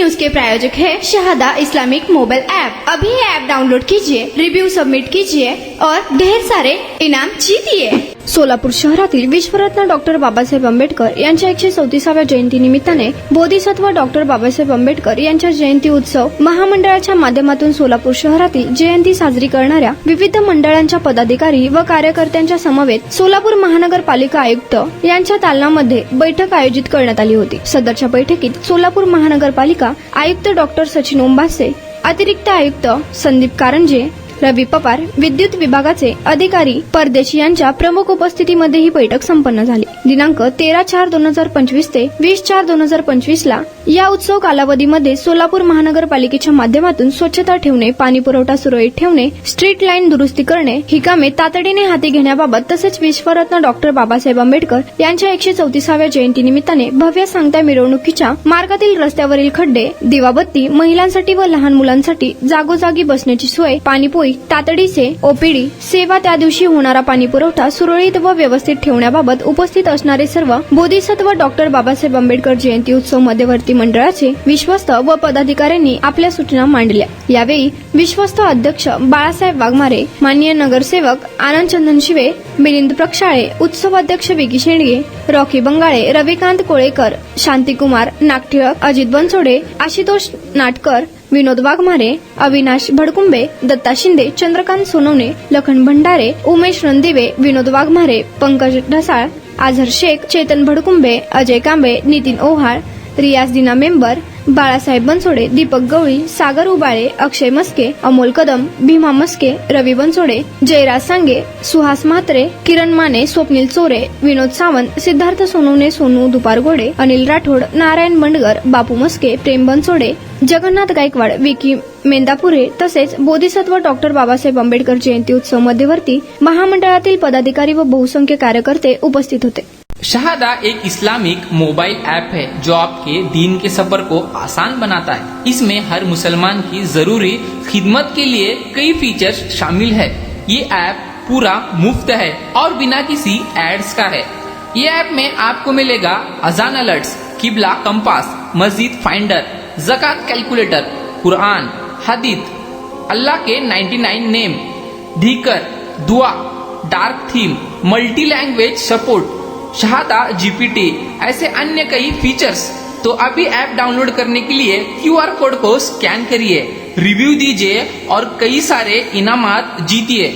News के प्रायोजक है Shahada Islamic mobile app. अभी ऐप डाउनलोड कीजिए, रिव्यू सबमिट कीजिए और ढेर सारे इनाम जीतिए। सोलापूर शहरातील विश्वरत्न डॉक्टर बाबासाहेब आंबेडकर यांच्या 134व्या जयंतीनिमित्ताने बोधिसत्व डॉक्टर बाबासाहेब आंबेडकर यांच्या जयंती उत्सव महामंडळाच्या माध्यमातून सोलापूर शहरातील जयंती साजरी करणाऱ्या विविध मंडळांच्या पदाधिकारी व कार्यकर्त्यांच्या समवेत सोलापूर महानगरपालिका आयुक्त यांच्या दालनामध्ये बैठक आयोजित करण्यात आली होती। सदरच्या बैठकीत सोलापूर महानगरपालिका आयुक्त डॉक्टर सचिन ओंबासे, अतिरिक्त आयुक्त संदीप कारंजे, रवी पवार, विद्युत विभागाचे अधिकारी परदेशी यांच्या प्रमुख उपस्थितीमध्ये ही बैठक संपन्न झाली। दिनांक 13/4/2025 ते 20/4/2025 ला या उत्सव कालावधीमध्ये सोलापूर महानगरपालिकेच्या माध्यमातून स्वच्छता ठेवणे, पाणी पुरवठा सुरळीत ठेवणे, स्ट्रीट लाईन दुरुस्ती करणे ही कामे तातडीने हाती घेण्याबाबत तसेच विश्वरत्न डॉक्टर बाबासाहेब आंबेडकर यांच्या 134व्या जयंतीनिमित्ताने भव्य सांगता मिरवणुकीच्या मार्गातील रस्त्यावरील खड्डे, दिवाबत्ती, महिलांसाठी व लहान मुलांसाठी जागोजागी बसण्याची सोय, पाणीपोई तातडीचे ओपीडी सेवा, त्या दिवशी होणारा पाणी पुरवठा सुरळीत व व्यवस्थित ठेवण्याबाबत उपस्थित असणारे सर्व बोधिसत्व डॉक्टर बाबासाहेब आंबेडकर जयंती उत्सव मध्यवर्ती मंडळाचे विश्वस्त व पदाधिकाऱ्यांनी आपल्या सूचना मांडल्या। यावेळी विश्वस्त अध्यक्ष बाळासाहेब वाघमारे, माननीय नगरसेवक आनंद चंदन शिवे, मिलिंद प्रक्षाळे, उत्सव अध्यक्ष विकी शेंडगे, रॉकी बंगाळे, रविकांत कोळेकर, शांतिकुमार नागठिळक, अजित बनसोडे, आशुतोष नाटकर, विनोद वाघमारे, अविनाश भडकुंबे, दत्ता शिंदे, चंद्रकांत सोनवणे, लखन भंडारे, उमेश रणदिवे, विनोद वाघमारे, पंकज ढसाळ, आझर शेख, चेतन भडकुंबे, अजय कांबळे, नितीन ओहाळ, रियाज दिना मेंबर, बाळासाहेब बनसोडे, दीपक गवळी, सागर उबाळे, अक्षय मस्के, अमोल कदम, भीमा मस्के, रवी बनसोडे, जयराज सांगे, सुहास म्हात्रे, किरण माने, स्वप्नील चोरे, विनोद सावंत, सिद्धार्थ सोनवणे, सोनू दुपारगोडे, अनिल राठोड, नारायण बंडगर, बापू मस्के, प्रेम बनसोडे, जगन्नाथ गायकवाड, विकी मेंदापुरे तसेच बोधिसत्व डॉक्टर बाबासाहेब आंबेडकर जयंती उत्सव मध्यवर्ती महामंडळातील पदाधिकारी व बहुसंख्य कार्यकर्ते उपस्थित होते। शहादा एक इस्लामिक मोबाइल ऐप है जो आपके दीन के सफर को आसान बनाता है। इसमें हर मुसलमान की जरूरी खिदमत के लिए कई फीचर्स शामिल है। ये ऐप पूरा मुफ्त है और बिना किसी एड्स का है। ये ऐप में आपको मिलेगा अजान अलर्ट्स, किबला कंपास, मस्जिद फाइंडर, ज़कात कैलकुलेटर, कुरान, हदीथ, अल्लाह के 99 नेम, धीकर, दुआ, dark theme, multi language support, Shahada GPT, ऐसे अन्य कई फीचर्स। तो अभी ऐप डाउनलोड करने के लिए QR कोड को स्कैन करिए, रिव्यू दीजिए और कई सारे इनामात जीतिए।